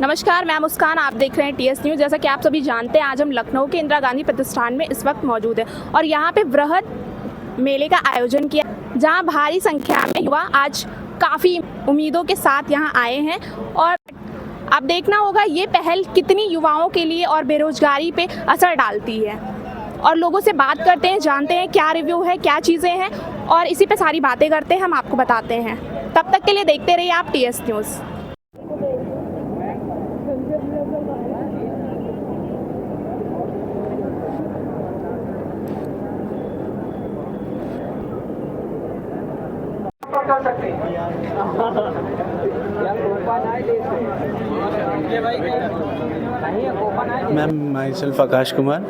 नमस्कार, मैं मुस्कान। आप देख रहे हैं टीएस न्यूज़। जैसा कि आप सभी जानते हैं, आज हम लखनऊ के इंदिरा गांधी प्रतिष्ठान में इस वक्त मौजूद हैं और यहाँ पे वृहद मेले का आयोजन किया, जहाँ भारी संख्या में युवा आज काफ़ी उम्मीदों के साथ यहाँ आए हैं। और अब देखना होगा ये पहल कितनी युवाओं के लिए और बेरोजगारी पे असर डालती है। और लोगों से बात करते हैं, जानते हैं क्या रिव्यू है, क्या चीज़ें हैं, और इसी पे सारी बातें करते हैं, हम आपको बताते हैं। तब तक के लिए देखते रहिए आप टीएस न्यूज़। कर सकते हैं ma'am, my self Akash Kumar.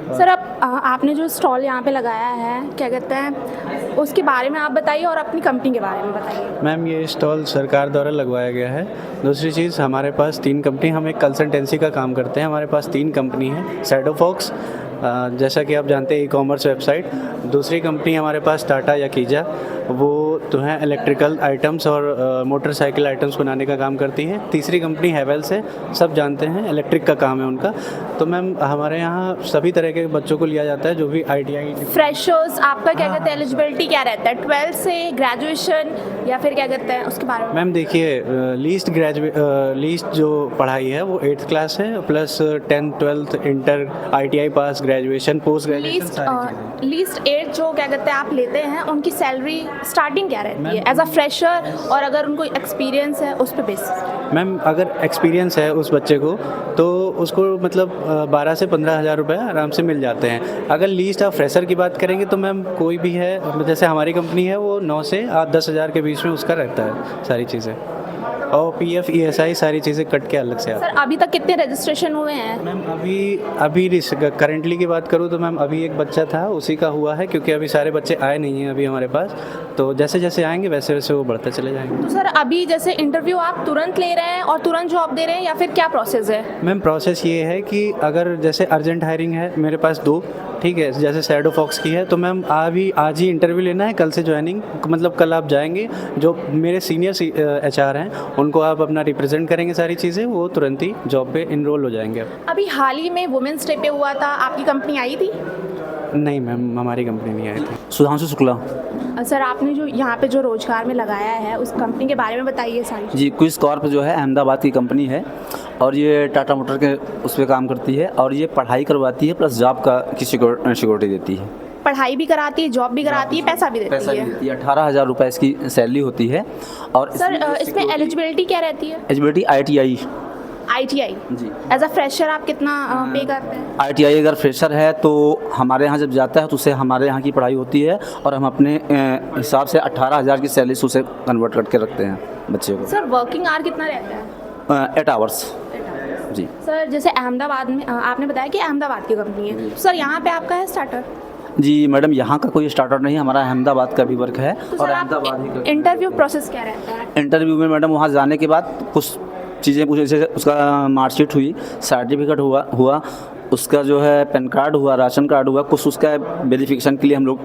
Sir, आपने जो स्टॉल यहाँ पे लगाया है, क्या कहते हैं, उसके बारे में आप बताइए और अपनी कंपनी के बारे में बताइए। मैम, ये स्टॉल सरकार द्वारा लगवाया गया है। दूसरी चीज़, हमारे पास 3 कंपनी, हम एक कंसल्टेंसी का काम करते हैं। हमारे पास 3 कंपनी है। शैडो फॉक्स, जैसा कि आप जानते हैं, ई कॉमर्स वेबसाइट। दूसरी कंपनी हमारे पास टाटा या कीजा, वो तो हैं इलेक्ट्रिकल आइटम्स और मोटरसाइकिल आइटम्स बनाने का काम करती हैं। तीसरी कंपनी हैवेल्स है, सब जानते हैं, इलेक्ट्रिक का काम है उनका। तो मैम, हमारे यहाँ सभी तरह के बच्चों को लिया जाता है, जो भी ITI फ्रेशर्स, आपका क्या कहते हैं, एलिजिबिलिटी क्या रहता है? 12 से ग्रेजुएशन या फिर क्या कहते हैं उसके बारे में? मैम देखिए, लीस्ट जो पढ़ाई है वो 8th क्लास है, plus 10th 12th inter ITI पास, ग्रेजुएशन, पोस्ट ग्रेजुएशन। लीस्ट 8 जो क्या कहते हैं आप लेते हैं, उनकी सैलरी स्टार्टिंग क्या रहती है एज अ फ्रेशर, और अगर उनको एक्सपीरियंस है उस पर बेसिस? मैम, अगर एक्सपीरियंस है उस बच्चे को तो उसको मतलब 12 से 15 हज़ार रुपये आराम से मिल जाते हैं। अगर लीस्ट आप फ्रेशर की बात करेंगे तो मैम कोई भी है, जैसे हमारी कंपनी है, वो 9 से 10 हज़ार के बीच में उसका रहता है सारी चीज़ें, और PF ESI सारी चीज़ें कट के अलग से आती हैं। सर, अभी तक कितने रजिस्ट्रेशन हुए हैं? मैम, अभी करंटली की बात करूँ तो मैम अभी एक बच्चा था, उसी का हुआ है, क्योंकि अभी सारे बच्चे आए नहीं हैं अभी हमारे पास। तो जैसे जैसे आएंगे वैसे वैसे वो बढ़ते चले जाएंगे। तो सर, अभी जैसे इंटरव्यू आप तुरंत ले रहे हैं और तुरंत जॉब दे रहे हैं, या फिर क्या प्रोसेस है? मैम, प्रोसेस ये है कि अगर जैसे अर्जेंट हायरिंग है मेरे पास 2, ठीक है, जैसे शैडो फॉक्स की है, तो मैम आज ही इंटरव्यू लेना है, कल से ज्वाइनिंग, मतलब कल आप जाएंगे, जो मेरे सीनियर HR हैं उनको आप अपना रिप्रेजेंट करेंगे सारी चीज़ें, वो तुरंत ही जॉब पे इनरोल हो जाएंगे। अभी हाल ही में वुमेंस डे पे हुआ था, आपकी कंपनी आई थी? नहीं मैम, हमारी कंपनी नहीं आई थी। सुधांशु शुक्ला। सर, आपने जो यहाँ पे जो रोजगार में लगाया है, उस कंपनी के बारे में बताइए सारी। जी, क्विज कॉर्प जो है अहमदाबाद की कंपनी है और ये टाटा मोटर के उस पर काम करती है, और ये पढ़ाई करवाती है प्लस जॉब की सिक्योरिटी देती है। पढ़ाई भी कराती है, जॉब भी कराती है, पैसा भी देती है। 18,000 रुपये इसकी सैलरी होती है। और सर, इसमें एलिजिबिलिटी क्या रहती है? एलिजिबिलिटी ITI जी। एज अ फ्रेशर आप कितना पे करते हैं? ITI अगर फ्रेशर है तो हमारे यहाँ जब जाता है तो उसे हमारे यहाँ की पढ़ाई होती है, और हम अपने हिसाब से 18,000 की सैलरी से उसे कन्वर्ट करके रखते हैं बच्चे को। सर, वर्किंग आवर कितना रहता है? 8 आवर्स। जी सर, जैसे अहमदाबाद में आपने बताया कि अहमदाबाद की कंपनी है, तो सर यहाँ पे आपका है स्टार्टर? जी मैडम, यहाँ का कोई स्टार्टर नहीं, हमारा अहमदाबाद का भी वर्क है। तो और सर, आप इंटरव्यू प्रोसेस क्या रहता है? इंटरव्यू में मैडम वहाँ जाने के बाद कुछ चीज़ें पूछे, जैसे उसका मार्कशीट हुई, सर्टिफिकेट हुआ, उसका जो है पैन कार्ड हुआ, राशन कार्ड हुआ, कुछ उसका वेरिफिकेशन के लिए हम लोग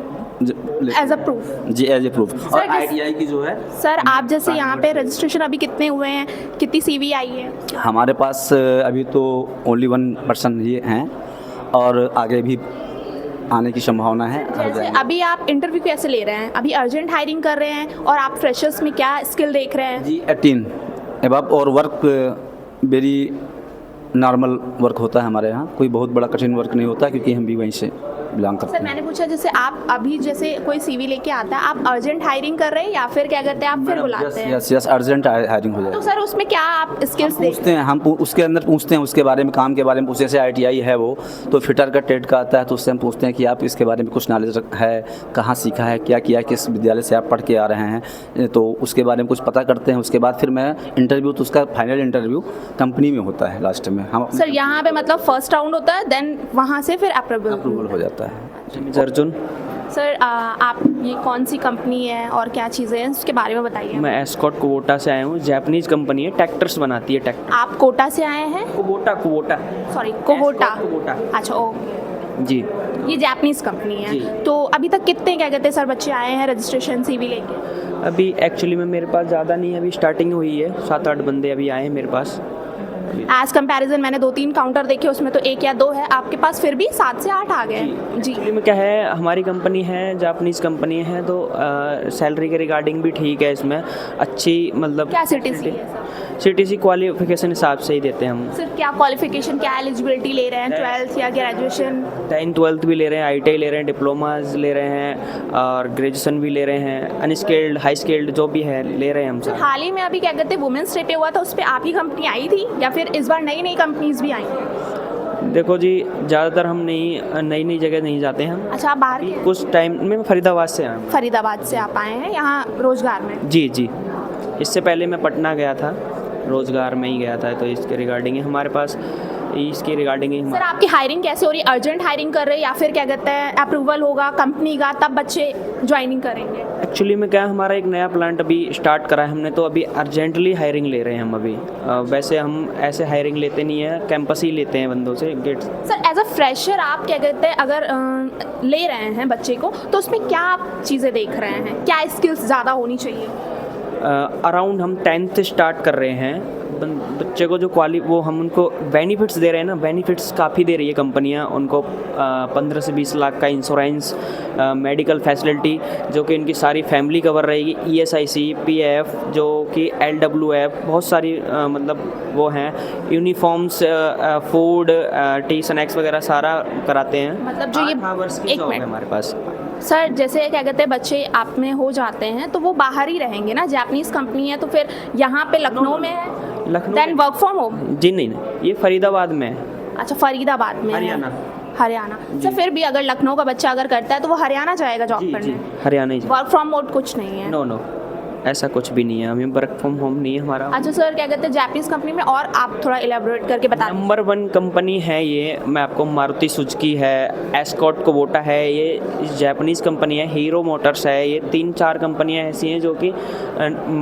एज अ प्रूफ। जी, एज ए प्रूफ। और ITI की जो है, सर, आप जैसे यहाँ पे रजिस्ट्रेशन अभी कितने हुए हैं, कितनी CV आई है? हमारे पास अभी तो ओनली 1 पर्सन ये हैं, और आगे भी आने की संभावना है। जैसे अभी आप इंटरव्यू कैसे ले रहे हैं? अभी अर्जेंट हायरिंग कर रहे हैं, और आप फ्रेशर्स में क्या स्किल देख रहे हैं? जी, 18 एबव, और वर्क वेरी नॉर्मल वर्क होता है हमारे यहाँ, कोई बहुत बड़ा कठिन वर्क नहीं होता, क्योंकि हम भी वहीं से बिलोंग करते सर, हैं। मैंने पूछा जैसे आप अभी जैसे कोई CV लेके आता है, आप अर्जेंट हायरिंग कर रहे हैं या फिर क्या करते हैं, आप फिर बुलाते हैं? यस, अर्जेंट हायरिंग हो जाए। तो सर, उसमें क्या आप स्किल्स पूछते हैं, हम उसके अंदर पूछते हैं, उसके बारे में, काम के बारे में पूछते हैं। जैसे ITI है वो तो फिटर का ट्रेड का आता है, तो उससे हम पूछते हैं कि आप इसके बारे में कुछ नॉलेज है, कहाँ सीखा है, क्या किया, किस विद्यालय से आप पढ़ के आ रहे हैं, तो उसके बारे में कुछ पता करते हैं। उसके बाद फिर मैं इंटरव्यू, तो उसका फाइनल इंटरव्यू कंपनी में होता है लास्ट में। हम सर, यहाँ पे मतलब फर्स्ट राउंड होता है, देन वहाँ से फिर अप्रूवल हो जाता है। अर्जुन। सर, आप ये कौन सी कंपनी है और क्या चीज़ें हैं, उसके बारे में बताइए। मैं एस्कॉट कुबोटा से आया हूँ। जापानीज कंपनी है, ट्रैक्टर्स बनाती है ट्रैक्टर। आप कोटा से आए हैं? Kubota sorry, Kubota. कुबोटा। अच्छा, ओके जी। ये जापानीज कंपनी है। जी। तो अभी तक कितने क्या कहते हैं सर बच्चे आए हैं रजिस्ट्रेशन CV लेके? अभी एक्चुअली में मेरे पास ज़्यादा नहीं है, अभी स्टार्टिंग हुई है, 7-8 बंदे अभी आए हैं मेरे पास। एज कंपैरिजन मैंने 2-3 काउंटर देखे, उसमें तो 1 या 2 है, आपके पास फिर भी 7 से 8 आ गए। जी एक्चुअली में क्या है, हमारी कंपनी है जापानीज़ कंपनी है, तो सैलरी के रिगार्डिंग भी ठीक है, इसमें अच्छी मतलब क्या CTC है? CTC क्वालिफिकेशन हिसाब से ही देते हैं हम। सिर्फ क्या क्वालिफिकेशन, क्या एलिजिबिलिटी ले रहे हैं, 12th या ग्रेजुएशन? 10th 12th भी ले रहे हैं, ITI ले रहे हैं, डिप्लोमाज ले रहे हैं और ग्रेजुएशन भी ले रहे हैं, अनस्किल्ड हाई स्किल्ड जो भी है ले रहे हैं हम सब। हाल ही में अभी क्या कहते हैं वुमेंस डे पे हुआ था, उस पर आपकी कंपनी आई थी या फिर इस बार नई नई कंपनीज भी आई हैं? देखो जी, ज़्यादातर हम नई नई जगह नहीं जाते हैं हम। अच्छा, आप बाहर के? कुछ टाइम में मैं फरीदाबाद से आया हूँ। फरीदाबाद से आप आए हैं यहाँ रोजगार में? जी जी, इससे पहले मैं पटना गया था, रोज़गार में ही गया था, तो इसके रिगार्डिंग ही हमारे पास इसकी रिगार्डिंग ही सर आपकी हायरिंग कैसे हो रही है? अर्जेंट हायरिंग कर रहे हैं या फिर क्या कहते हैं अप्रूवल होगा कंपनी का तब बच्चे ज्वाइनिंग करेंगे? एक्चुअली में क्या है, हमारा एक नया प्लांट अभी स्टार्ट करा है हमने, तो अभी अर्जेंटली हायरिंग ले रहे हैं हम अभी। वैसे हम ऐसे हायरिंग लेते नहीं है, कैंपस ही लेते हैं बंदों से गेट। सर एज अ फ्रेशर आप क्या कहते हैं अगर ले रहे हैं बच्चे को, तो उसमें क्या आप चीज़ें देख रहे हैं, क्या स्किल्स ज़्यादा होनी चाहिए? अराउंड हम 10th से स्टार्ट कर रहे हैं बच्चे को, जो वो हम उनको बेनिफिट्स दे रहे हैं ना, बेनिफिट्स काफ़ी दे रही है कंपनियां उनको। 15 से 20 लाख का इंश्योरेंस, मेडिकल फैसिलिटी जो कि इनकी सारी फैमिली कवर रहेगी, ESIC, PF जो कि LWF, बहुत सारी मतलब वो हैं, यूनिफॉर्म्स, फूड, टी स्नैक्स वगैरह सारा कराते हैं। मतलब जो ये 8 hours की एक जॉब है मिनट हमारे पास। सर जैसे क्या कहते हैं बच्चे आप में हो जाते हैं तो वो बाहर ही रहेंगे ना, जापानीज़ कंपनी है तो फिर यहाँ पे लखनऊ में है, Lucknow then work from home? जी नहीं, ये फरीदाबाद में है। अच्छा, फरीदाबाद में है। हरियाणा। हरियाणा सर, फिर भी अगर लखनऊ का बच्चा अगर करता है तो वो हरियाणा जाएगा जॉब जी करने? हरियाणा ही। वर्क फ्रॉम होम कुछ नहीं है? नो नो, ऐसा कुछ भी नहीं है, हमें वर्क फ्रॉम होम नहीं है हमारा। अच्छा सर, क्या कहते हैं जापानीज़ कंपनी में और आप थोड़ा इलेबोरेट करके बता दीजिए। नंबर 1 कंपनी है ये, मैं आपको मारुति सुजुकी है, एस्कॉर्ट कुबोटा है, ये जापानीज़ कंपनी है, हीरो मोटर्स है, ये 3-4 कंपनियां ऐसी हैं जो कि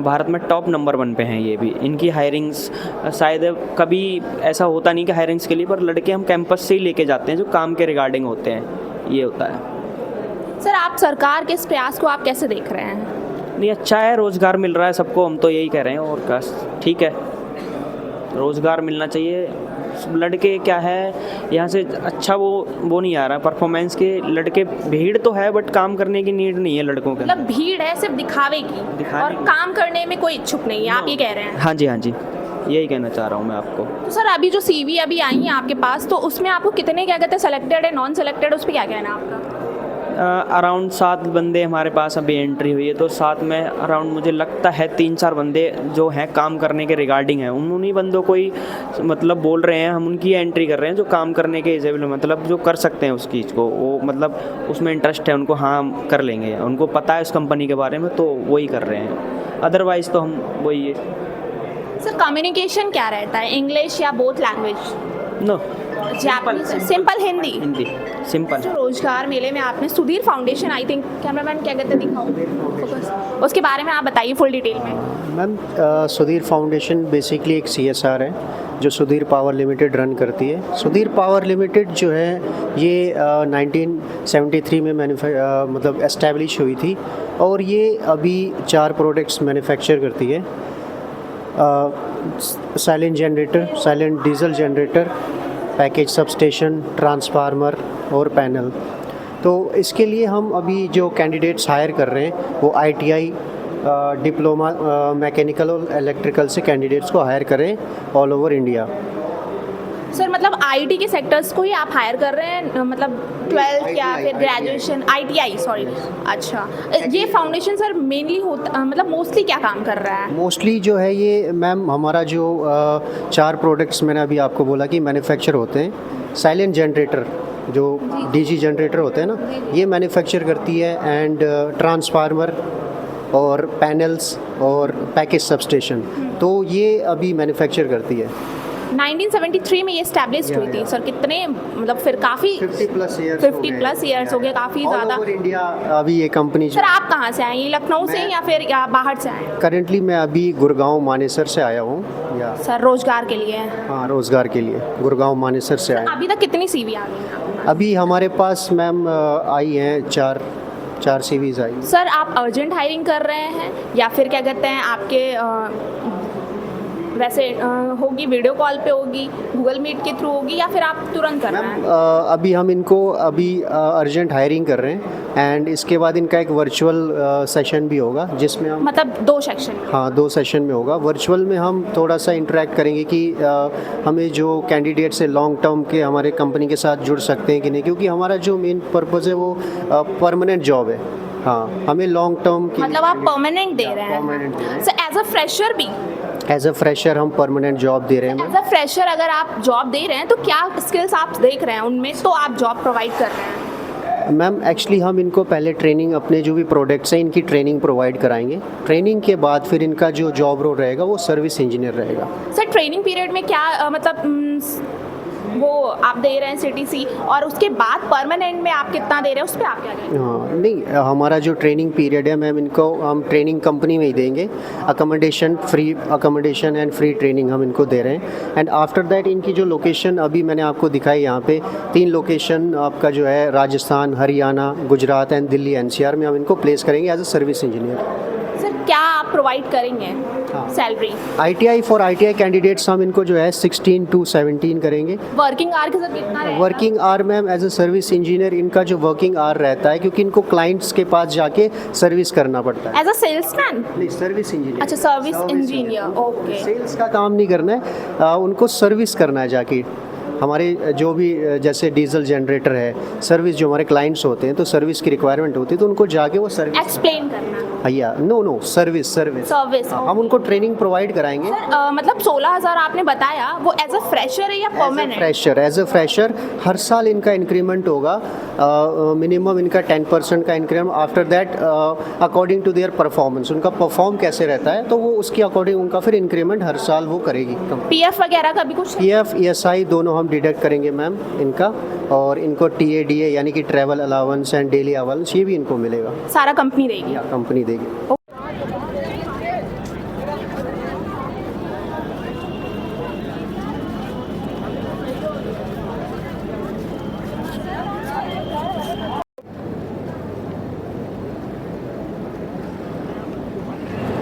भारत में टॉप नंबर 1 पे हैं। ये भी इनकी हायरिंग्स शायद कभी ऐसा होता नहीं कि हायरिंग्स के लिए, पर लड़के हम कैंपस से ही लेके जाते हैं जो काम के रिगार्डिंग होते हैं, ये होता है। सर आप सरकार के इस प्रयास को आप कैसे देख रहे हैं? नहीं, अच्छा है, रोज़गार मिल रहा है सबको, हम तो यही कह रहे हैं, और क्या, ठीक है, रोज़गार मिलना चाहिए। लड़के क्या है यहाँ से अच्छा वो नहीं आ रहा परफॉर्मेंस के, लड़के भीड़ तो है बट काम करने की नीड नहीं है लड़कों के। मतलब भीड़ है सिर्फ दिखावे की और काम करने में कोई इच्छुक नहीं है, आप ये कह रहे हैं? हाँ जी, हाँ जी, यही कहना चाह रहा हूँ मैं आपको। तो सर अभी जो CV अभी आई है आपके पास, तो उसमें आपको कितने क्या कहते हैं सेलेक्टेड है, नॉन सेलेक्टेड, उस पर क्या कहना है आपका? अराउंड 7 बंदे हमारे पास अभी एंट्री हुई है, तो 7 में अराउंड मुझे लगता है 3-4 बंदे जो हैं काम करने के रिगार्डिंग हैं, उन्हीं बंदों को ही मतलब बोल रहे हैं, हम उनकी एंट्री कर रहे हैं जो काम करने के एजेबल, मतलब जो कर सकते हैं उस चीज़ को, वो मतलब उसमें इंटरेस्ट है उनको, हाँ कर लेंगे, उनको पता है उस कंपनी के बारे में, तो वही कर रहे हैं, अदरवाइज़ तो हम वही। सर कम्युनिकेशन क्या रहता है, इंग्लिश या both language? No, Japanese, simple Hindi? Hindi simple. जो रोजगार मेले में आपने Sudhir Foundation, I think cameraman क्या कहते हैं दिखाओ फोकस, उसके बारे में आप बताइए फुल डिटेल में। मैम सुधीर फाउंडेशन बेसिकली एक CSR है जो सुधीर पावर लिमिटेड रन करती है। सुधीर पावर लिमिटेड जो है ये 1973 में मतलब एस्टेब्लिश हुई थी और ये अभी 4 प्रोडक्ट्स मैन्युफैक्चर करती है। Silent generator, silent diesel generator, package substation, transformer और पैनल। तो इसके लिए हम अभी जो कैंडिडेट्स हायर कर रहे हैं वो ITI, डिप्लोमा मैकेनिकल और इलेक्ट्रिकल से कैंडिडेट्स को हायर करें ऑल ओवर इंडिया। सर मतलब IT के सेक्टर्स को ही आप हायर कर रहे हैं, मतलब 12th या फिर ग्रेजुएशन, ITI सॉरी। अच्छा, ये फाउंडेशन सर मेनली होता मतलब मोस्टली क्या काम कर रहा है? मोस्टली जो है ये मैम हमारा जो 4 प्रोडक्ट्स मैंने अभी आपको बोला कि मैन्युफैक्चर होते हैं। साइलेंट जनरेटर जो DG जनरेटर होते हैं ना, ये मैन्युफैक्चर करती है, एंड ट्रांसफार्मर और पैनल्स और पैकेज सबस्टेशन, तो ये अभी मैन्युफैक्चर करती है। 1973 में ये एस्टैब्लिश हुई थी सर, कितने मतलब फिर काफ़ी 50 प्लस ईयर्स हो गए, काफ़ी ज़्यादा। इंडिया अभी ये कंपनी। सर आप कहाँ से आए, ये लखनऊ से या फिर या बाहर से आए? करेंटली मैं अभी गुड़गांव मानेसर से आया हूँ। या सर रोजगार के लिए? हाँ, रोजगार के लिए गुड़गांव मानेसर से आया। अभी तक कितनी CV आ गई? अभी हमारे पास मैम आई हैं 4 CVs आई। सर आप अर्जेंट हायरिंग कर रहे हैं या फिर क्या कहते हैं आपके वैसे होगी वीडियो कॉल पे होगी, गूगल मीट के थ्रू होगी, या फिर आप तुरंत करना है? अभी हम इनको अर्जेंट हायरिंग कर रहे हैं एंड इसके बाद इनका एक वर्चुअल सेशन भी होगा जिसमें हम मतलब 2 सेक्शन? हाँ 2 सेशन में होगा। वर्चुअल में हम थोड़ा सा इंटरेक्ट करेंगे कि हमें जो कैंडिडेट से लॉन्ग टर्म के हमारे कंपनी के साथ जुड़ सकते हैं कि नहीं, क्योंकि हमारा जो मेन पर्पज़ है वो परमानेंट जॉब है। हाँ, हमें लॉन्ग टर्म की मतलब आप परमानेंट दे रहे हैं? परमानेंट दे रहे हैं। सर एज अ फ्रेशर भी? एज अ फ्रेशर हम परमानेंट जॉब दे रहे हैं। एज अ फ्रेशर अगर आप जॉब दे रहे हैं तो क्या स्किल्स आप देख रहे हैं उनमें, तो आप जॉब प्रोवाइड कर रहे हैं? मैम एक्चुअली हम इनको पहले ट्रेनिंग, अपने जो भी प्रोडक्ट्स हैं इनकी ट्रेनिंग प्रोवाइड कराएंगे। ट्रेनिंग के बाद फिर इनका जो जॉब रोल रहेगा वो सर्विस इंजीनियर रहेगा। सर ट्रेनिंग पीरियड में क्या वो आप दे रहे हैं CTC, और उसके बाद परमानेंट में आप कितना दे रहे हैं उस पर आप क्या करेंगे? हाँ नहीं, हमारा जो ट्रेनिंग पीरियड है मैम इनको हम ट्रेनिंग कंपनी में ही देंगे। Accommodation, free accommodation and free training हम इनको दे रहे हैं। एंड आफ्टर दैट इनकी जो लोकेशन अभी मैंने आपको दिखाई, यहाँ पे 3 लोकेशन आपका जो है राजस्थान, हरियाणा, गुजरात एंड दिल्ली NCR में हम इनको प्लेस करेंगे as a service engineer. Sir क्या आप प्रोवाइड करेंगे salary? ITI for ITI candidates हम इनको जो है 16 to 17 करेंगे। वर्किंग आवर के साथ कितना रहेगा? Working hour ma'am as a service engineer इनका जो वर्किंग आवर रहता है, क्योंकि इनको क्लाइंट्स के पास जाके सर्विस करना पड़ता है। As a salesman? नहीं, सर्विस इंजीनियर। अच्छा, सर्विस इंजीनियर, ओके। सेल्स का काम नहीं करना है, उनको सर्विस करना है जाके। हमारे जो भी जैसे डीजल जनरेटर है, सर्विस जो हमारे क्लाइंट्स होते हैं तो सर्विस की रिक्वायरमेंट होती है तो उनको जाके वो सर्विस एक्सप्लेन करना। भैया नो सर्विस सर्विस हम उनको ट्रेनिंग प्रोवाइड कराएंगे। मतलब 16,000 आपने बताया, वो एज अ फ्रेशर है या परमानेंट? एज अ फ्रेशर हर साल इनका इंक्रीमेंट होगा, मिनिमम इनका 10% का increment. After that according to their performance, उनका परफॉर्म कैसे रहता है तो वो उसकी अकॉर्डिंग उनका फिर इंक्रीमेंट हर साल वो करेगी। PF वगैरह का भी कुछ? PF ESI दोनों हम डिडक्ट करेंगे मैम इनका, और इनको TADA यानी कि travel allowance and daily allowance ये भी इनको मिलेगा। सारा कंपनी देगी? कंपनी देगी।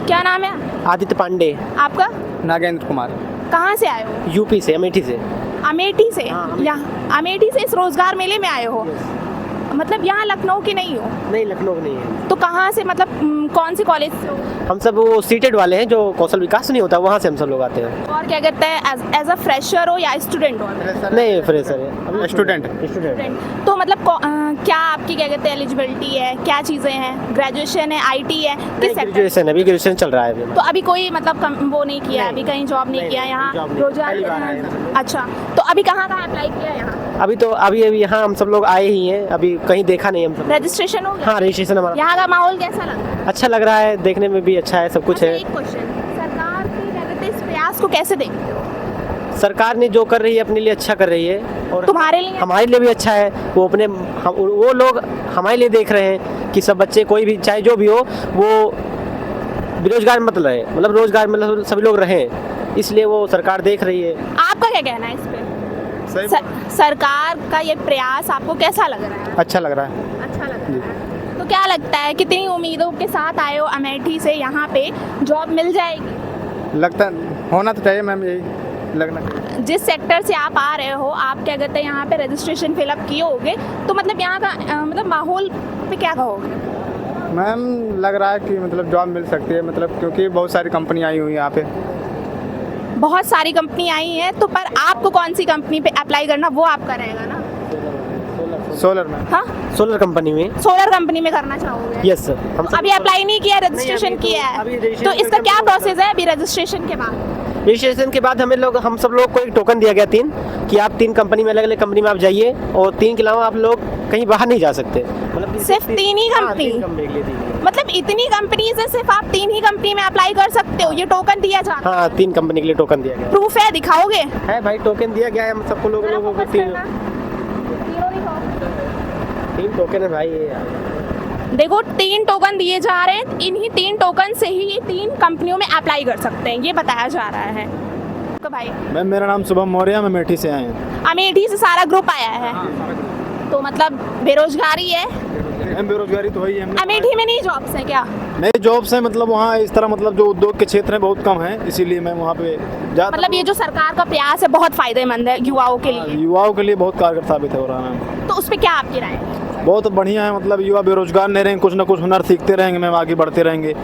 क्या नाम है? आदित्य पांडे। आपका? नागेंद्र कुमार। कहाँ से आए हो? यूपी से, अमेठी से। अमेठी से? यहाँ अमेठी से इस रोजगार मेले में आए हो? मतलब यहाँ लखनऊ के नहीं हो? नहीं, लखनऊ नहीं है। तो कहाँ से, मतलब कौन से कॉलेज से हो? हम सब वो सीटेड वाले हैं जो कौशल विकास नहीं होता, वहाँ से हम सब लोग आते हैं। और क्या कहते हैं, एज अ फ्रेशर हो या स्टूडेंट हो? नहीं, फ्रेशर है। स्टूडेंट। तो मतलब क्या आपकी क्या कहते हैं एलिजिबिलिटी है, क्या चीज़ें हैं? ग्रेजुएशन है, IT है, किस सेक्टर? ग्रेजुएशन, अभी ग्रेजुएशन चल रहा है अभी। तो अभी कोई मतलब वो नहीं किया, अभी कहीं जॉब नहीं किया यहाँ रोजगार? अच्छा, तो अभी कहाँ अप्लाई किया यहाँ? अभी तो अभी यहाँ हम सब लोग आए ही हैं, अभी कहीं देखा नहीं हम सब। रजिस्ट्रेशन हो गया? हाँ, रजिस्ट्रेशन हमारा। यहाँ का माहौल कैसा लग रहा है? अच्छा लग रहा है, देखने में भी अच्छा है, सब कुछ है। एक क्वेश्चन, सरकार के क्या कहते हैं इस प्रयास को कैसे देखते हो? सरकार ने जो कर रही है अपने लिए अच्छा कर रही है, और तुम्हारे लिए? हमारे लिए भी अच्छा है। वो वो लोग हमारे लिए देख रहे हैं कि सब बच्चे, कोई भी चाहे जो भी हो, वो बेरोजगार मत रहे, मतलब रोजगार मतलब सभी लोग रहें, इसलिए वो सरकार देख रही है। आपका क्या कहना है इस पे? सरकार का ये प्रयास आपको कैसा लग रहा है? अच्छा लग रहा है। अच्छा लग रहा है। तो क्या लगता है, कितनी उम्मीदों के साथ आए हो अमेठी से, यहाँ पे जॉब मिल जाएगी? लगता होना तो चाहिए मैम, यही लगना चाहिए। जिस सेक्टर से आप आ रहे हो, आप क्या कहते हैं यहाँ पे रजिस्ट्रेशन फिलअप किए होगे, तो मतलब यहाँ का मतलब माहौल पे क्या कहोगे? मैम लग रहा है कि मतलब जॉब मिल सकती है, मतलब क्योंकि बहुत सारी कंपनी आई हुई है यहाँ पे। बहुत सारी कंपनी आई हैं, तो पर आपको कौन सी कंपनी पे अप्लाई करना वो आपका रहेगा ना? सोलर में। हाँ, सोलर कंपनी में। सोलर कंपनी में करना चाहोगे? Yes sir. हम अभी अप्लाई नहीं किया, रजिस्ट्रेशन किया है, तो इसका क्या प्रोसेस है अभी रजिस्ट्रेशन के बाद? रजिस्ट्रेशन के बाद हम सब लोग को एक टोकन दिया गया 3, कि आप 3 कंपनी में, अलग अलग कंपनी में आप जाइए, और 3 के अलावा आप लोग कहीं बाहर नहीं जा सकते। मतलब सिर्फ 3 ही कंपनी? मतलब इतनी कंपनी से सिर्फ आप 3 ही कंपनी में अप्लाई कर सकते हो, ये टोकन दिया जाता है? हाँ, 3 कंपनी के लिए टोकन दिया गया प्रूफ है, दिखाओगे? है भाई, टोकन दिया गया है हम सबको लोगों को। 3 टोकन है भाई, ये देखो 3 टोकन दिए जा रहे हैं, इन्हीं 3 टोकन से ही ये 3 कंपनियों में अप्लाई कर सकते हैं, ये बताया जा रहा है। तो भाई मैम मेरा नाम शुभम मौर्य, मैं अमेठी से आए हैं। अमेठी से सारा ग्रुप आया है? तो मतलब बेरोजगारी है? हम बेरोजगारी तो है ही हमने अमेठी में नहीं जॉब्स हैं क्या? नए जॉब्स हैं, मतलब वहाँ इस तरह मतलब जो उद्योग के क्षेत्र हैं बहुत कम है, इसीलिए मैं वहाँ पे ज़्यादा मतलब ये जो सरकार का प्रयास है बहुत फायदेमंद है युवाओं के लिए, युवाओं के लिए बहुत कारगर साबित हो रहा है। तो उस पर क्या आपकी राय है? बहुत बढ़िया है, मतलब युवा बेरोजगार नहीं रहेंगे, कुछ ना कुछ हुनर सीखते रहेंगे, मैम आगे बढ़ते रहेंगे।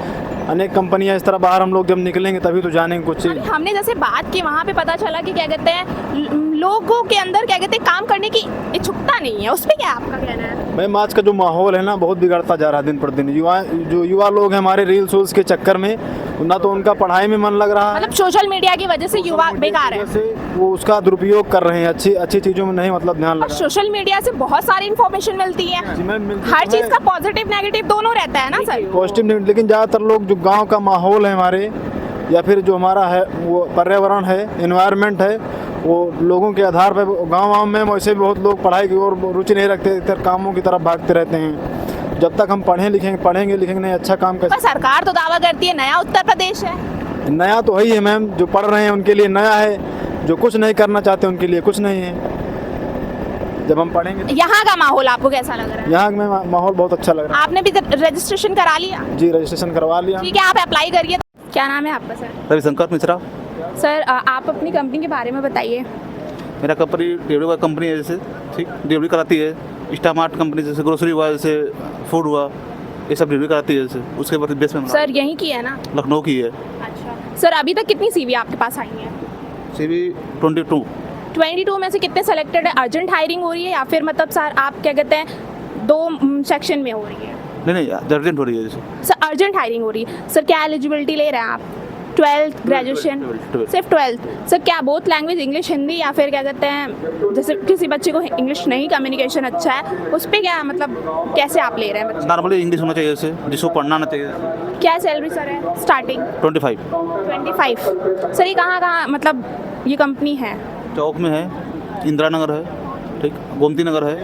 अनेक कंपनियां इस तरह बाहर हम लोग जब निकलेंगे तभी तो जानेंगे कुछ चीज़। हमने जैसे बात की वहाँ पे पता चला कि क्या कहते हैं लोगों के अंदर क्या कहते हैं काम करने की इच्छुकता नहीं है, उस पर क्या आपका कहना है? मैम आज का जो माहौल है ना बहुत बिगड़ता जा रहा है दिन पर दिन। युवा लोग हैं हमारे रील्स उल्स के चक्कर में, ना तो उनका पढ़ाई में मन लग रहा है, मतलब सोशल मीडिया की वजह से युवा बेकार है वजह से वो उसका दुरुपयोग कर रहे हैं, अच्छी चीज़ों में नहीं मतलब ध्यान और लगा। सोशल मीडिया से बहुत सारी इन्फॉर्मेशन मिलती है, जी मैम, मिलती हर तो चीज़ है। का पॉजिटिव नेगेटिव दोनों रहता है ना सर? पॉजिटिव नहीं, लेकिन ज़्यादातर लोग जो गांव का माहौल है हमारे या फिर जो हमारा है वो पर्यावरण है, एनवायरनमेंट है, वो लोगों के आधार पर गांव में वैसे भी बहुत लोग पढ़ाई की ओर रुचि नहीं रखते, इधर कामों की तरफ भागते रहते हैं। जब तक हम पढ़ेंगे लिखेंगे नहीं, अच्छा काम पर कर। सरकार तो दावा करती है नया उत्तर प्रदेश है। नया तो है ही है मैम, जो पढ़ रहे हैं उनके लिए नया है, जो कुछ नहीं करना चाहते उनके लिए कुछ नहीं है। जब हम पढ़ेंगे यहाँ का माहौल आपको कैसा लग रहा है? यहाँ में माहौल बहुत अच्छा लग रहा आपने भी रजिस्ट्रेशन करा लिया? है जी, रजिस्ट्रेशन करवा लिया। ठीक है, आप अप्लाई करिए। क्या नाम है आपका सर? रविशंकर मिश्रा। सर आप अपनी कंपनी के बारे में बताइए। मेरा कंपनी डिलीवरी का कंपनी है, जैसे ठीक डिलीवरी कराती है। स्टामार्ट कंपनी जैसे ग्रोसरी हुआ, जैसे फूड हुआ, ये सब डिलीवरी कराती है। जैसे उसके बाद बेस में सर यहीं की है ना? लखनऊ की है। अच्छा सर, अभी तक कितनी सीवी आपके पास आई है? CV 22। 22 में से कितने सेलेक्टेड है? अर्जेंट हायरिंग हो रही है या फिर मतलब सर आप क्या कहते हैं 2 सेक्शन में हो रही है? नहीं अर्जेंट हो रही है जैसे। सर अर्जेंट हायरिंग हो रही है। सर क्या एलिजिबिलिटी ले रहे हैं आप? 12th graduation? 12th। सिर्फ 12th? सर क्या बोथ लैंग्वेज इंग्लिश हिंदी या फिर क्या कहते हैं जैसे किसी बच्चे को इंग्लिश नहीं कम्युनिकेशन अच्छा है उस पर क्या मतलब कैसे आप ले रहे हैं बच्चे? नॉर्मली इंग्लिश होना चाहिए, जैसे जिसको पढ़ना आना चाहिए। क्या सैलरी सर है स्टार्टिंग? 25। 25। सर ये कहाँ मतलब ये कंपनी है? चौक में है, इंदिरा नगर है, ठीक, गोमती नगर है,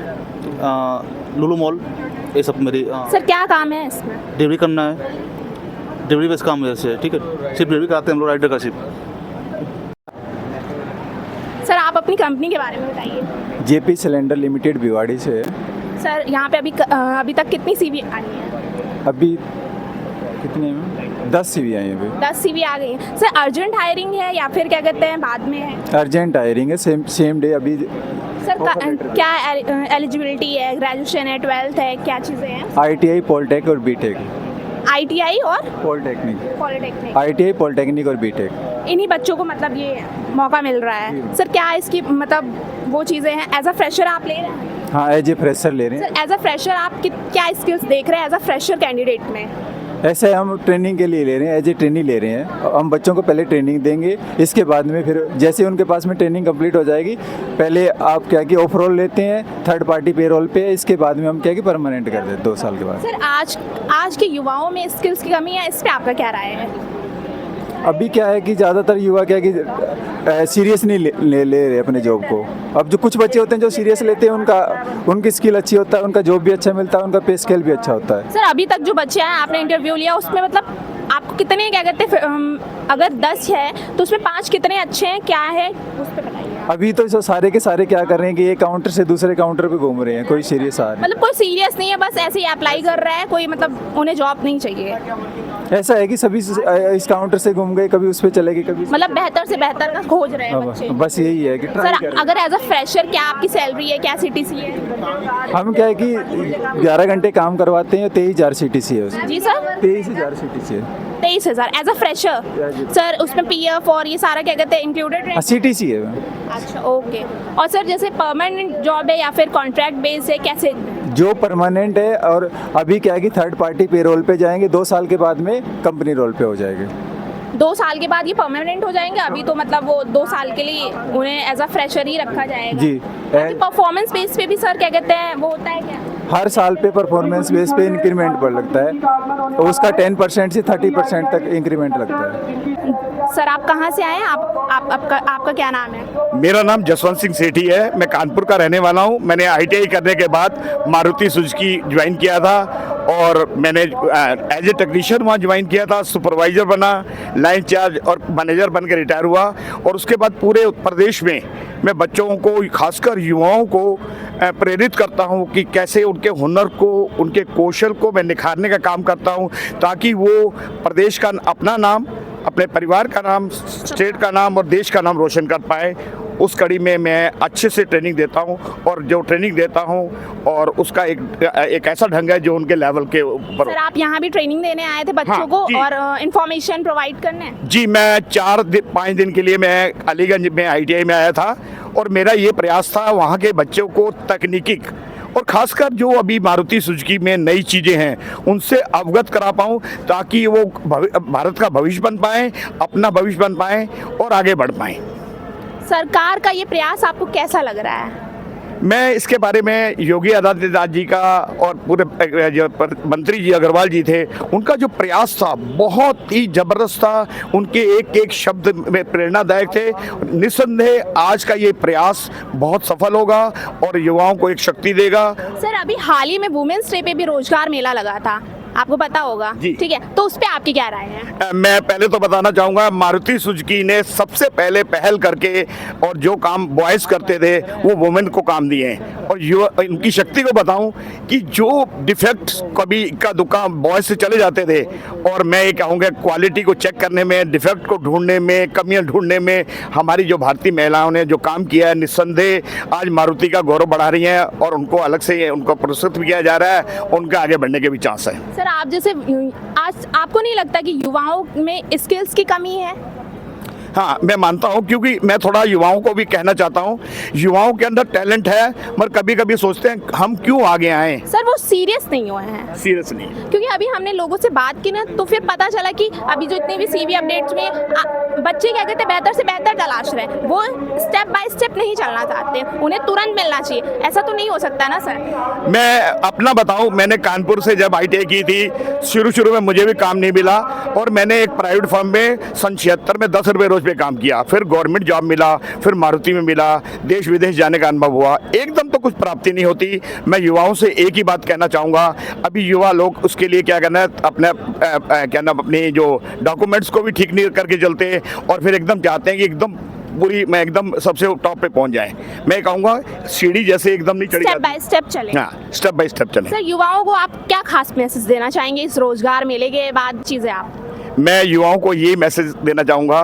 लुलु मॉल, ये सब मेरी सर क्या काम है इसमें? डिलीवरी करना है। डिलीवरी बेस काम है जैसे, ठीक है, सिर्फ डिलीवरी कराते हैं हम लोग, राइडर का सिर्फ। सर आप अपनी कंपनी के बारे में बताइए। JP सिलेंडर लिमिटेड भिवाड़ी से है। सर यहाँ पे अभी तक कितनी सीवी आई है? अभी कितने में 10 CV आई है अभी। 10 सीवी आ गई है। सर अर्जेंट हायरिंग है या फिर क्या कहते हैं बाद में है? अर्जेंट हायरिंग है, सेम डे अभी। सर क्या एलिजिबिलिटी है? ग्रेजुएशन है, 12th है, क्या चीज़ें हैं? ITI पॉलिटेक और BTEC। ITI और पॉलिटेक्निक। पॉलिटेक्निक? ITI पॉलिटेक्निक और BTEC। इन्हीं बच्चों को मतलब ये मौका मिल रहा है। सर क्या इसकी मतलब वो चीज़ें हैं एज अ फ्रेशर आप ले रहे हैं? हाँ, एज ए फ्रेशर ले रहे हैं। सर एज अ फ्रेशर आप क्या स्किल्स देख रहे हैं एज अ फ्रेशर कैंडिडेट में? ऐसे हम ट्रेनिंग के लिए ले रहे हैं, एज ए ट्रेनिंग ले रहे हैं। हम बच्चों को पहले ट्रेनिंग देंगे, इसके बाद में फिर जैसे उनके पास में ट्रेनिंग कंप्लीट हो जाएगी, पहले आप क्या कि ऑफ रोल लेते हैं, थर्ड पार्टी पे रोल पे, इसके बाद में हम क्या कि परमानेंट कर देते हैं 2 साल के बाद। सर आज के युवाओं में स्किल्स की कमी है, इस पे आपका क्या राय है? अभी क्या है कि ज़्यादातर युवा क्या है कि सीरियस नहीं ले रहे अपने जॉब को। अब जो कुछ बच्चे होते हैं जो सीरियस लेते हैं, उनकी स्किल अच्छी होता है, उनका जॉब भी अच्छा मिलता है, उनका पे स्केल भी अच्छा होता है। सर अभी तक जो बच्चे हैं आपने इंटरव्यू लिया उसमें मतलब आपको कितने क्या कहते हैं अगर 10 है तो उसमें 5 कितने अच्छे हैं, क्या है उस पर बताइए। अभी तो जो सारे के सारे क्या कर रहे हैं कि एक काउंटर से दूसरे काउंटर पे घूम रहे हैं, कोई सीरियस आ रहे मतलब कोई सीरियस नहीं है, बस ऐसे ही अप्लाई कर रहा है, कोई मतलब उन्हें जॉब नहीं चाहिए। हैं। ऐसा है कि सभी इस काउंटर से घूम गए, कभी उस पर चले गए, कभी मतलब बेहतर से बेहतर का खोज रहे हैं बच्चे। बस यही है कि ट्राई सर अगर एज अ फ्रेशर क्या आपकी सैलरी है, क्या CTC है? हम क्या है कि 11 घंटे काम करवाते हैं, 23,000 CTC है उसमें। जी सर 23,000 CTC है। 23,000 एज अ फ्रेशर। सर उसमें PF और ये सारा क्या कहते हैं इंक्लूडेड है? CTC है। अच्छा ओके। और सर जैसे परमानेंट जॉब है या फिर कॉन्ट्रैक्ट बेस है, कैसे? जो परमानेंट है, और अभी क्या है कि थर्ड पार्टी पे रोल पे जाएंगे, 2 साल के बाद में कंपनी रोल पे हो जाएंगे। 2 साल के बाद ये परमानेंट हो जाएंगे? अभी तो मतलब वो 2 साल के लिए उन्हें एज अ फ्रेशर ही रखा जाएगा। जी। परफॉर्मेंस बेस पे भी सर क्या कहते हैं वो होता है क्या? हर साल पे परफॉर्मेंस बेस पे इंक्रीमेंट बढ़ लगता है, तो उसका 10% से 30% तक इंक्रीमेंट लगता है। सर आप कहाँ से आए हैं? आपका क्या नाम है? मेरा नाम जसवंत सिंह सेठी है, मैं कानपुर का रहने वाला हूँ। मैंने ITI करने के बाद मारुति सुजुकी ज्वाइन किया था और मैंने एज ए टेक्नीशियन वहाँ ज्वाइन किया था, सुपरवाइज़र बना, लाइन चार्ज और मैनेजर बन के रिटायर हुआ। और उसके बाद पूरे उत्तर प्रदेश में मैं बच्चों को, खासकर युवाओं को प्रेरित करता हूं कि कैसे उनके हुनर को, उनके कौशल को मैं निखारने का काम करता हूं, ताकि वो प्रदेश का अपना नाम, अपने परिवार का नाम, स्टेट का नाम और देश का नाम रोशन कर पाए। उस कड़ी में मैं अच्छे से ट्रेनिंग देता हूं, और जो ट्रेनिंग देता हूं और उसका एक ऐसा ढंग है जो उनके लेवल के ऊपर। सर, आप यहाँ भी ट्रेनिंग देने आए थे बच्चों को और इंफॉर्मेशन प्रोवाइड करने? जी, मैं 4-5 दिन के लिए मैं अलीगंज में ITI में आया था, और मेरा ये प्रयास था वहाँ के बच्चों को तकनीकी और खासकर जो अभी मारुति सुजुकी में नई चीज़ें हैं उनसे अवगत करा पाऊँ, ताकि वो भारत का भविष्य बन पाएँ, अपना भविष्य बन पाएँ और आगे बढ़ पाएँ। सरकार का ये प्रयास आपको कैसा लग रहा है? मैं इसके बारे में योगी आदित्यनाथ जी का और पूरे जो मंत्री जी अग्रवाल जी थे, उनका जो प्रयास था बहुत ही ज़बरदस्त था। उनके एक एक शब्द में प्रेरणादायक थे। निस्संदेह आज का ये प्रयास बहुत सफल होगा और युवाओं को एक शक्ति देगा। सर, अभी हाल ही में वुमेन्स डे पे भी रोजगार मेला लगा था, आपको पता होगा, ठीक है, तो उस पे आपकी क्या राय है? मैं पहले तो बताना चाहूँगा, मारुति सुजुकी ने सबसे पहले पहल करके और जो काम बॉयज़ करते थे वो वुमेन को काम दिए हैं। और इनकी शक्ति को बताऊं कि जो डिफेक्ट कभी इक्का दुक्का बॉयज़ से चले जाते थे, और मैं ये कहूँगा क्वालिटी को चेक करने में, डिफेक्ट को ढूंढने में, कमियां ढूंढने में हमारी जो भारतीय महिलाओं ने जो काम किया है, निस्संदेह आज मारुति का गौरव बढ़ा रही हैं, और उनको अलग से उनको पुरस्कृत भी किया जा रहा है, उनका आगे बढ़ने के भी चांस है। सर, आप जैसे आज आपको नहीं लगता कि युवाओं में स्किल्स की कमी है? हाँ, मैं मानता हूँ, क्योंकि मैं थोड़ा युवाओं को भी कहना चाहता हूँ, युवाओं के अंदर टैलेंट है, मगर कभी कभी सोचते हैं हम क्यों आगे आए। सर, वो सीरियस नहीं हुए हैं। सीरियस नहीं, क्योंकि अभी हमने लोगों से बात की ना, तो फिर पता चला कि अभी जो इतने भी CV अपडेट्स में बच्चे क्या कहते हैं, बेहतर से बेहतर तलाश रहे हैं, वो स्टेप बाय स्टेप नहीं चलना चाहते, उन्हें तुरंत मिलना चाहिए। ऐसा तो नहीं हो सकता ना सर? मैं अपना बताऊं, मैंने कानपुर से जब ITI की थी, शुरू में मुझे भी काम नहीं मिला, और मैंने एक प्राइवेट फर्म में सन 76 में 10 रुपये रोज पे काम किया, फिर गवर्नमेंट जॉब मिला, फिर मारुति में मिला, देश विदेश जाने का अनुभव हुआ। एकदम तो कुछ प्राप्ति नहीं होती। मैं युवाओं से एक ही बात कहना चाहूँगा, अभी युवा लोग उसके लिए क्या करना है, अपने जो डॉक्यूमेंट्स को भी ठीक नहीं करके चलते, और फिर एकदम चाहते हैं कि एकदम सबसे टॉप पे पहुंच जाए। मैं कहूँगा सीढ़ी जैसे एकदम नहीं चढ़ी, स्टेप बाय स्टेप चले। हाँ, स्टेप बाय स्टेप चले। सर, युवाओं को आप क्या खास मैसेज देना चाहेंगे इस रोजगार मेले के बाद? चीजें आप मैं युवाओं को ये मैसेज देना चाहूँगा,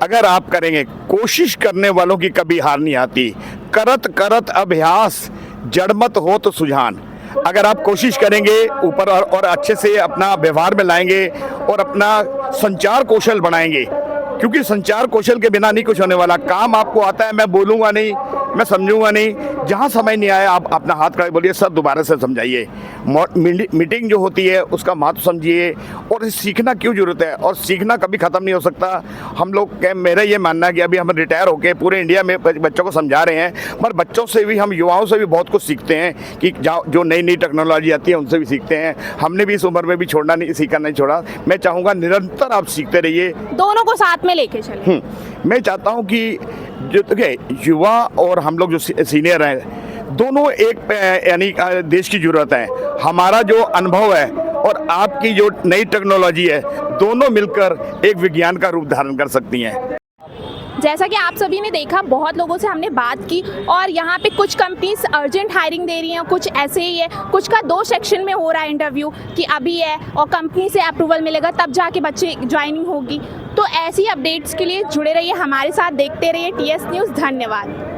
अगर आप करेंगे, कोशिश करने वालों की कभी हार नहीं आती। करत करत अभ्यास, जड़मत हो तो सुजान। अगर आप कोशिश करेंगे ऊपर और अच्छे से अपना व्यवहार में लाएंगे और अपना संचार कौशल बढ़ाएंगे, क्योंकि संचार कौशल के बिना नहीं कुछ होने वाला। काम आपको आता है, मैं बोलूँगा नहीं, मैं समझूंगा नहीं, जहाँ समझ नहीं आया आप अपना हाथ खड़े बोलिए, सर दोबारा से समझाइए। मीटिंग जो होती है उसका महत्व समझिए, और सीखना क्यों जरूरत है, और सीखना कभी ख़त्म नहीं हो सकता। हम लोग मेरा ये मानना है कि अभी हम रिटायर होकर पूरे इंडिया में बच्चों को समझा रहे हैं, मगर बच्चों से भी, हम युवाओं से भी बहुत कुछ सीखते हैं कि जो नई नई टेक्नोलॉजी आती है उनसे भी सीखते हैं। हमने भी इस उम्र में भी सीखना नहीं छोड़ा। मैं चाहूँगा निरंतर आप सीखते रहिए, दोनों को साथ में लेके चले। मैं चाहता हूँ कि जो युवा और हम लोग जो सीनियर हैं, दोनों एक यानी देश की ज़रूरत है। हमारा जो अनुभव है और आपकी जो नई टेक्नोलॉजी है, दोनों मिलकर एक विज्ञान का रूप धारण कर सकती हैं। जैसा कि आप सभी ने देखा, बहुत लोगों से हमने बात की, और यहाँ पे कुछ कंपनीज अर्जेंट हायरिंग दे रही हैं, कुछ ऐसे ही है, कुछ का 2 सेक्शन में हो रहा है इंटरव्यू, कि अभी है और कंपनी से अप्रूवल मिलेगा तब जाके बच्चे ज्वाइनिंग होगी। तो ऐसी अपडेट्स के लिए जुड़े रहिए हमारे साथ, देखते रहिए TS न्यूज़। धन्यवाद।